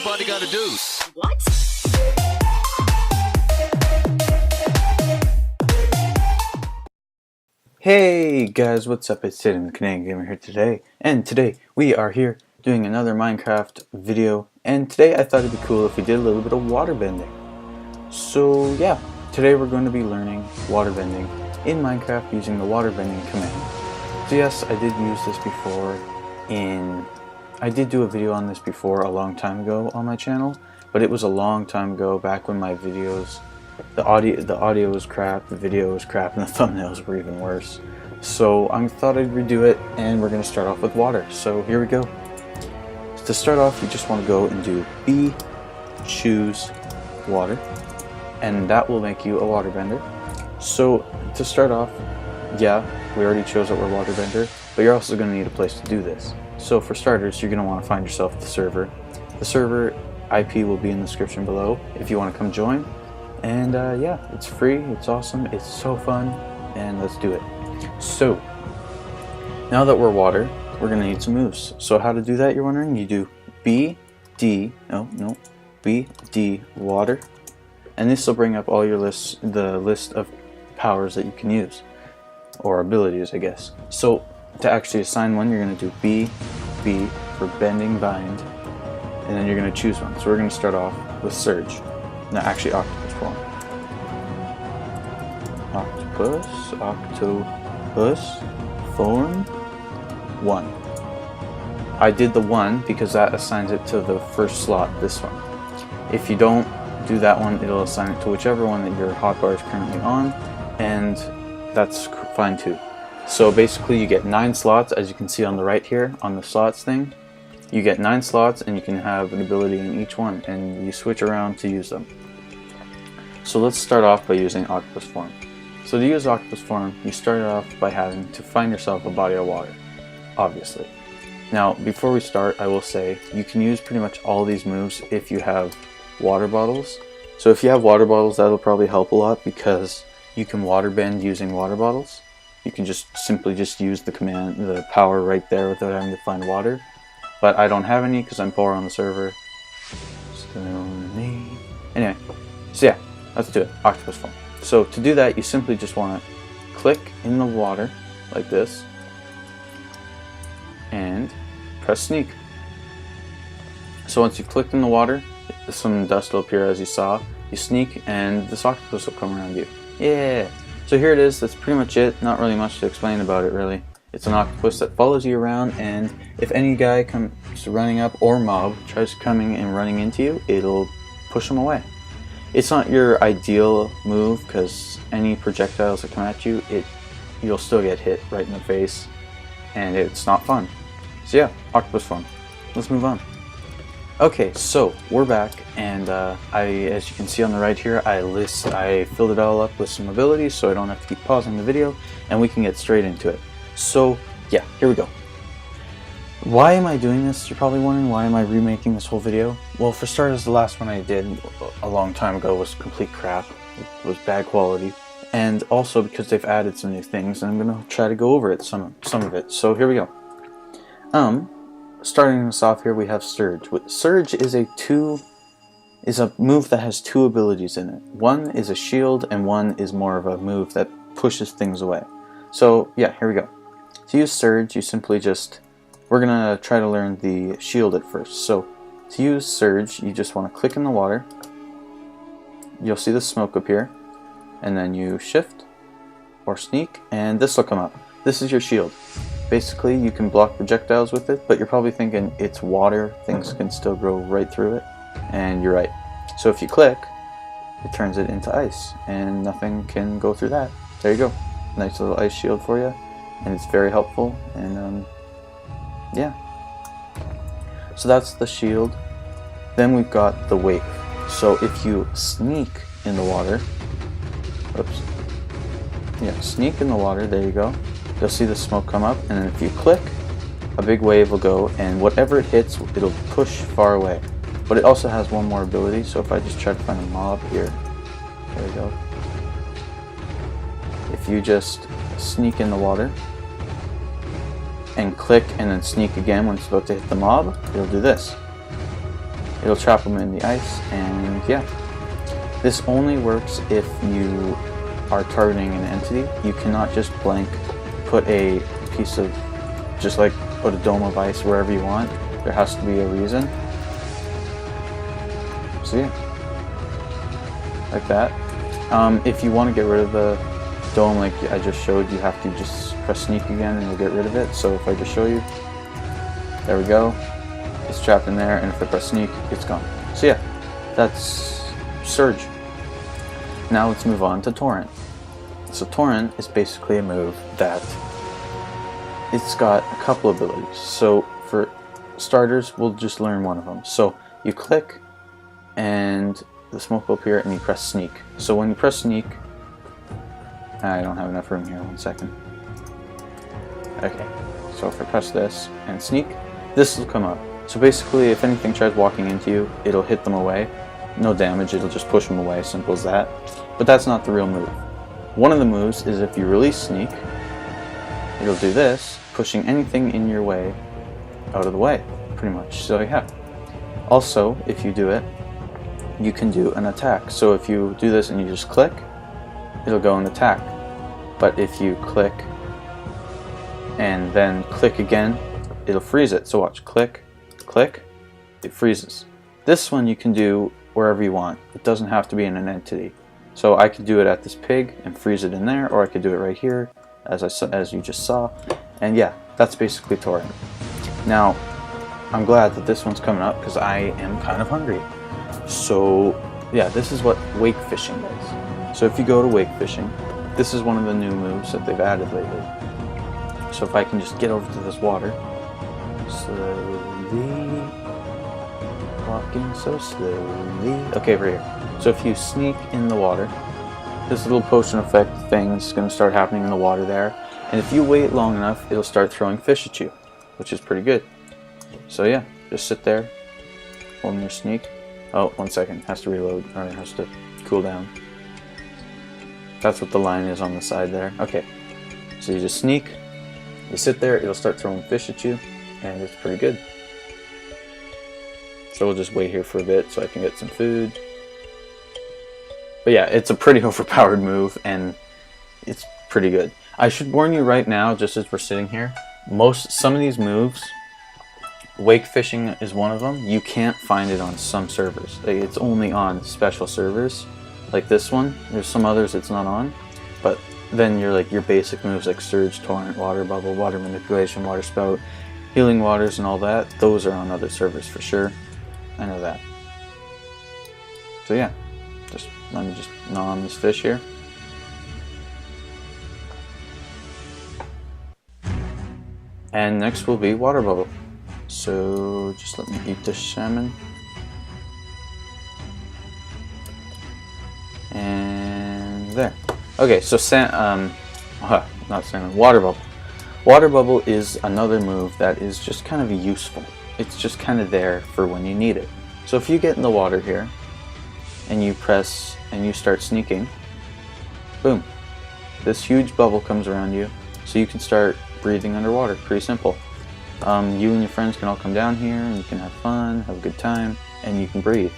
everybody gotta do? What? Hey guys, what's up? It's Sid, the Canadian Gamer here today, and today we are here doing another Minecraft video, and today I thought it'd be cool if we did a little bit of water bending. So yeah, today we're going to be learning water bending in Minecraft using the water bending command. So yes, I did use this before I did do a video on this before a long time ago on my channel, but it was a long time ago, back when my videos, the audio was crap, the video was crap, and the thumbnails were even worse. So I thought I'd redo it, and we're going to start off with water. So here we go. To start off, you just want to go and do B, choose water, and that will make you a water bender. So to start off, yeah, we already chose that we're water bender, but you're also going to need a place to do this. So for starters, you're going to want to find yourself the server. The server IP will be in the description below if you want to come join. And yeah, it's free, it's awesome, it's so fun, and let's do it. So, now that we're water, we're going to need some moves. So how to do that, you're wondering? You do B, D, B, D, water, and this will bring up all your the list of powers that you can use, or abilities, I guess. So, to actually assign one, you're going to do B, B for bending, bind, and then you're going to choose one. So we're going to start off with Surge. No, actually octopus form. Octopus form 1. I did the 1 because that assigns it to the first slot, this one. If you don't do that one, it'll assign it to whichever one that your hotbar is currently on, and that's fine too. So basically you get 9 slots, as you can see on the right here, on the slots thing. You get 9 slots, and you can have an ability in each one, and you switch around to use them. So let's start off by using octopus form. So to use octopus form, you start off by having to find yourself a body of water, obviously. Now, before we start, I will say you can use pretty much all these moves if you have water bottles. So if you have water bottles, that'll probably help a lot, because you can water bend using water bottles. You can just simply use the command, the power right there without having to find water. But I don't have any because I'm poor on the server. Anyway, so yeah, let's do it. Octopus form. So to do that, you simply just want to click in the water like this and press sneak. So once you've clicked in the water, some dust will appear as you saw. You sneak and this octopus will come around you. Yeah! So here it is. That's pretty much it. Not really much to explain about it, really. It's an octopus that follows you around, and if any guy comes running up, or mob tries coming and running into you, it'll push them away. It's not your ideal move, because any projectiles that come at you, you'll still get hit right in the face, and it's not fun. So yeah, octopus form. Let's move on. Okay, so we're back, and as you can see on the right here, I filled it all up with some abilities, so I don't have to keep pausing the video, and we can get straight into it. So yeah, here we go. Why am I doing this? You're probably wondering, why am I remaking this whole video? Well, for starters, the last one I did a long time ago was complete crap. It was bad quality. And also because they've added some new things, and I'm going to try to go over it, some of it. So here we go. Starting us off here, we have Surge. Surge is a move that has 2 abilities in it. One is a shield, and one is more of a move that pushes things away. So yeah, here we go. To use Surge, you simply we're gonna try to learn the shield at first. So to use Surge, you just want to click in the water. You'll see the smoke appear, and then you shift or sneak, and this will come up. This is your shield. Basically, you can block projectiles with it, but you're probably thinking it's water, things can still go right through it, and you're right. So if you click, it turns it into ice, and nothing can go through that. There you go. Nice little ice shield for you, and it's very helpful, and yeah. So that's the shield. Then we've got the wave. So if you sneak in the water, sneak in the water, there you go. You'll see the smoke come up, and then if you click, a big wave will go, and whatever it hits, it'll push far away. But it also has one more ability, so if I just try to find a mob here, there we go. If you just sneak in the water, and click and then sneak again when it's about to hit the mob, it'll do this. it'll trap them in the ice, and yeah. This only works if you are targeting an entity. You cannot just blank put a piece of, just like put a dome of ice wherever you want. There has to be a reason. So yeah, like that. If you want to get rid of the dome like I just showed, you have to just press sneak again and you'll get rid of it. So if I just show you, there we go, it's trapped in there, and if I press sneak, it's gone. So yeah, that's Surge. Now let's move on to Torrent. So Torrent is basically a move that it's got a couple abilities. So for starters, we'll just learn one of them. So you click and the smoke will appear and you press sneak. So when you press sneak, I don't have enough room here, 1 second. Okay, so if I press this and sneak, this will come up. So basically if anything tries walking into you, it'll hit them away. No damage, it'll just push them away, simple as that. But that's not the real move. One of the moves is if you release sneak, it'll do this, pushing anything in your way out of the way, pretty much. So yeah. Also, if you do it, you can do an attack. So if you do this and you just click, it'll go and attack. But if you click and then click again, it'll freeze it. So watch, click, click, it freezes. This one you can do wherever you want. It doesn't have to be in an entity. So I could do it at this pig and freeze it in there, or I could do it right here, as you just saw. And yeah, that's basically Torrent. Now, I'm glad that this one's coming up because I am kind of hungry. So yeah, this is what wake fishing is. So if you go to wake fishing, this is one of the new moves that they've added lately. So if I can just get over to this water, slowly, walking so slowly. Okay, over here. So if you sneak in the water, this little potion effect thing is going to start happening in the water there. And if you wait long enough, it'll start throwing fish at you, which is pretty good. So yeah, just sit there, holding your sneak. Oh, 1 second, has to reload, or has to cool down. That's what the line is on the side there. Okay, so you just sneak, you sit there, it'll start throwing fish at you, and it's pretty good. So we'll just wait here for a bit so I can get some food. But yeah, it's a pretty overpowered move, and it's pretty good. I should warn you right now, just as we're sitting here, some of these moves, wake fishing is one of them. You can't find it on some servers. It's only on special servers, like this one. There's some others it's not on, but then your basic moves like surge, torrent, water bubble, water manipulation, water spout, healing waters, and all that. Those are on other servers for sure. I know that. So yeah, let me just gnaw on this fish here. And next will be water bubble. So just let me eat this salmon. And there. Okay, so not salmon, water bubble. Water bubble is another move that is just kind of useful. It's just kind of there for when you need it. So if you get in the water here, and you press and you start sneaking, boom, this huge bubble comes around you, so you can start breathing underwater. Pretty simple. You and your friends can all come down here and you can have fun, have a good time, and you can breathe.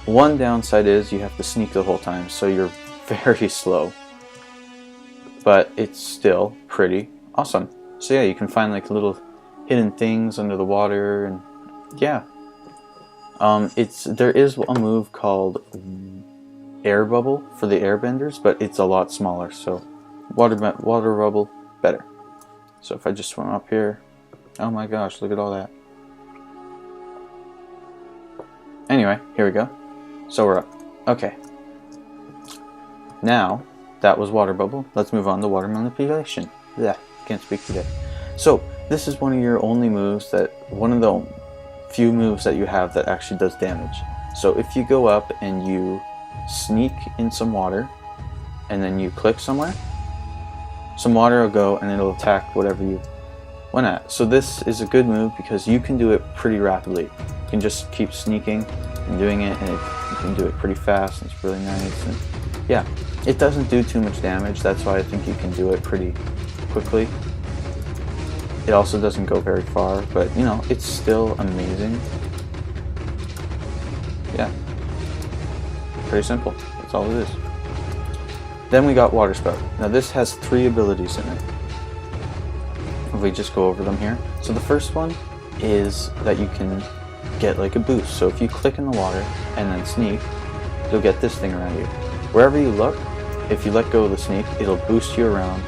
One downside is you have to sneak the whole time, so you're very slow, but it's still pretty awesome. So yeah, you can find like little hidden things under the water, and yeah. There is a move called air bubble for the airbenders, but it's a lot smaller, so water bubble better. So if I just swim up here, oh my gosh, look at all that. Anyway, here we go. So we're up. Okay. Now, that was water bubble. Let's move on to water manipulation. Yeah, can't speak today. So, this is one of your only moves one of the few moves that you have that actually does damage. So if you go up and you sneak in some water, and then you click somewhere, some water will go and it'll attack whatever you went at. So this is a good move because you can do it pretty rapidly. You can just keep sneaking and doing it, and you can do it pretty fast, and it's really nice. And yeah, it doesn't do too much damage, that's why I think you can do it pretty quickly. It also doesn't go very far, but you know, it's still amazing. Pretty simple. That's all it is. Then we got water spout. Now this has 3 abilities in it. If we just go over them here. So the first one is that you can get like a boost. So if you click in the water and then sneak, you'll get this thing around you. Wherever you look, if you let go of the sneak, it'll boost you around,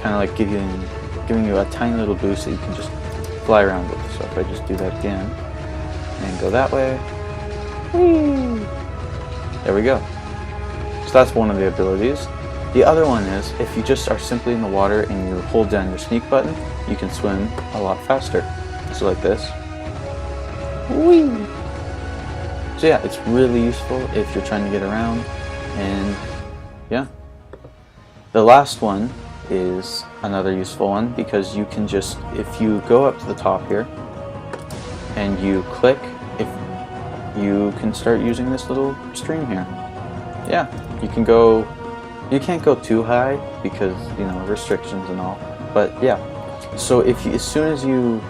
kind of like giving you a tiny little boost that you can just fly around with. So if I just do that again and go that way, whee, there we go. So that's one of the abilities. The other one is if you just are simply in the water and you hold down your sneak button, you can swim a lot faster. So like this. Whee! So yeah, it's really useful if you're trying to get around. And yeah. The last one is another useful one because you can just, if you go up to the top here and you click, if you can start using this little stream here. Yeah, you can go, you can't go too high because, you know, restrictions and all, but yeah. So if you, as soon as you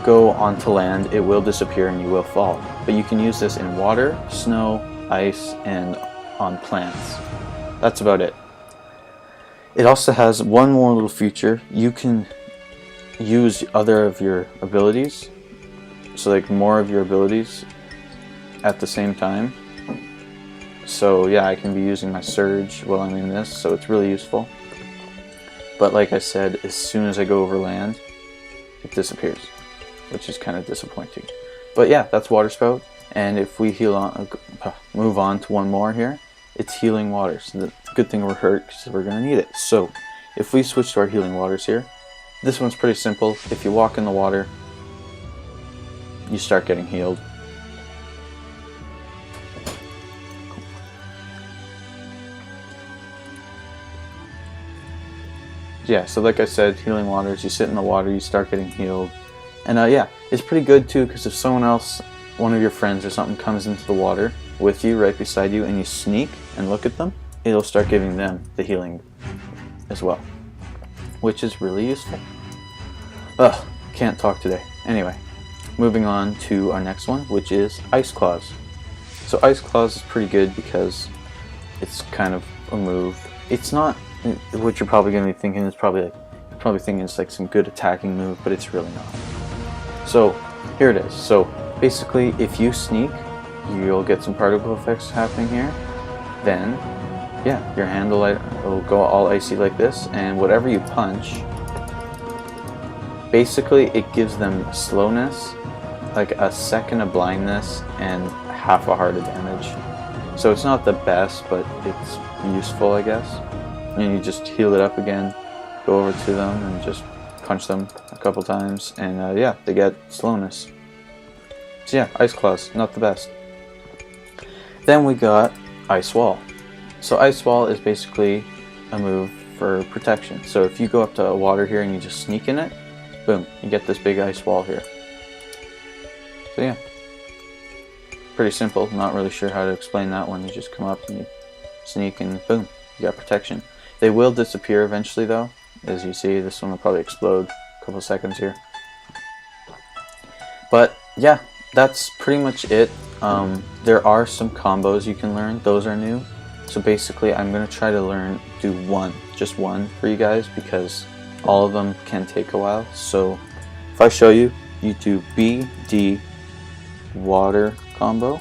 go onto land, it will disappear and you will fall. But you can use this in water, snow, ice, and on plants. That's about it. It also has one more little feature. You can use other of your abilities, so like more of your abilities at the same time. So yeah, I can be using my surge while I'm in this, so it's really useful. But like I said, as soon as I go over land, it disappears, which is kind of disappointing. But yeah, that's water spout. And if we move on to one more here, it's healing waters. So the good thing we're hurt because we're going to need it. So if we switch to our healing waters here, this one's pretty simple. If you walk in the water, you start getting healed. Yeah, so like I said, healing waters, you sit in the water, you start getting healed. And yeah, it's pretty good too, because if someone else, one of your friends or something, comes into the water with you, right beside you, and you sneak and look at them, it'll start giving them the healing as well, which is really useful. Ugh, can't talk today. Anyway, moving on to our next one, which is Ice Claws. So Ice Claws is pretty good because it's kind of a move. It's not what you're probably going to be thinking. Is probably thinking it's like some good attacking move, but it's really not. So here it is. So basically, if you sneak, you'll get some particle effects happening here. Then, yeah, your hand will go all icy like this, and whatever you punch, basically it gives them slowness, like a second of blindness, and half a heart of damage. So it's not the best, but it's useful, I guess. And you just heal it up again, go over to them, and just punch them a couple times, and yeah, they get slowness. So yeah, Ice Claws, not the best. Then we got Ice Wall. So Ice Wall is basically a move for protection. So if you go up to water here and you just sneak in it, boom, you get this big ice wall here. So yeah, pretty simple. Not really sure how to explain that one. You just come up and you sneak and boom, you got protection. They will disappear eventually though. As you see, this one will probably explode a couple seconds here. But yeah, that's pretty much it. There are some combos you can learn. Those are new. So basically, I'm going to try to do just one for you guys, because all of them can take a while. So if I show you, you do B, D, water combo,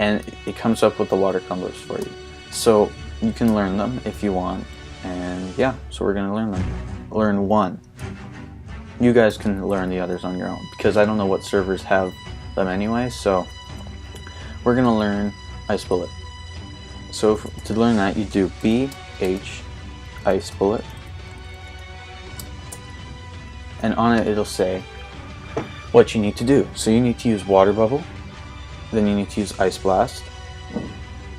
and it comes up with the water combos for you. So you can learn them if you want. And yeah, so we're going to learn them. Learn one. You guys can learn the others on your own, because I don't know what servers have them anyway. So we're going to learn Ice Bullet. So to learn that, you do B, H, Ice Bullet. And on it, it'll say what you need to do. So you need to use Water Bubble. Then you need to use Ice Blast,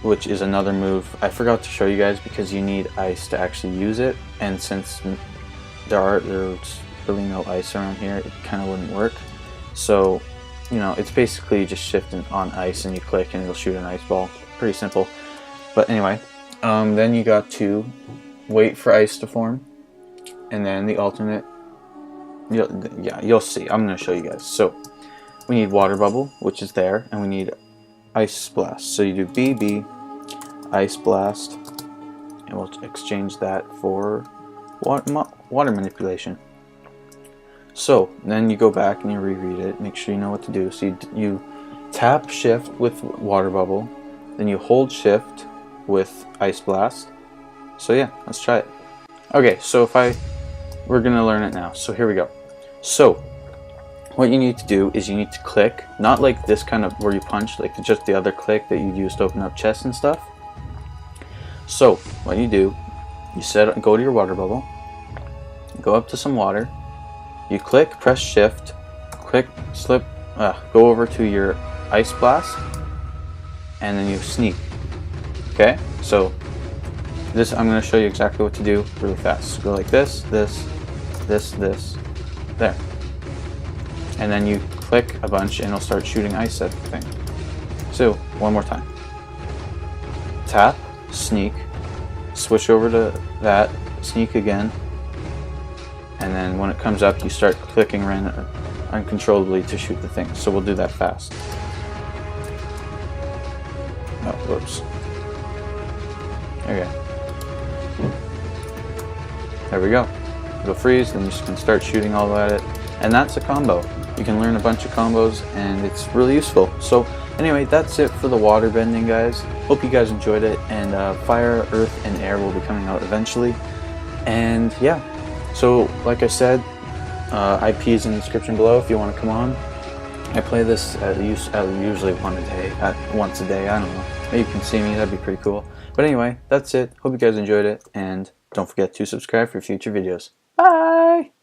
which is another move. I forgot to show you guys because you need ice to actually use it. And since there's really no ice around here, it kind of wouldn't work. So, you know, it's basically just shifting on ice and you click and it'll shoot an ice ball. Pretty simple. But anyway, then you got to wait for ice to form. And then the alternate, you'll see. I'm going to show you guys. So we need Water Bubble, which is there. And we need ice blast. So you do BB ice blast, and we'll exchange that for water manipulation. So then you go back and you reread it, make sure you know what to do. So you tap shift with water bubble, then you hold shift with ice blast. So yeah, let's try it. Okay, so we're gonna learn it now. So here we go. So what you need to do is you need to click, not like this kind of where you punch, like just the other click that you use to open up chests and stuff. So what you do, you go to your water bubble, go up to some water, you click, press shift, click, go over to your ice blast, and then you sneak. Okay, so this, I'm going to show you exactly what to do really fast. So go like this, this, there. And then you click a bunch and it'll start shooting ice at the thing. So, one more time. Tap, sneak, switch over to that, sneak again, and then when it comes up you start clicking uncontrollably to shoot the thing. So we'll do that fast. Oh, whoops. Okay. There we go. It'll freeze, then you can start shooting all at it. And that's a combo. You can learn a bunch of combos and it's really useful. So anyway, that's it for the water bending, guys. Hope you guys enjoyed it, and fire, earth, and air will be coming out eventually. And yeah, so like I said, IP is in the description below if you want to come on. I play this usually once a day, I don't know. Maybe you can see me, that'd be pretty cool. But anyway, that's it. Hope you guys enjoyed it, and don't forget to subscribe for future videos. Bye!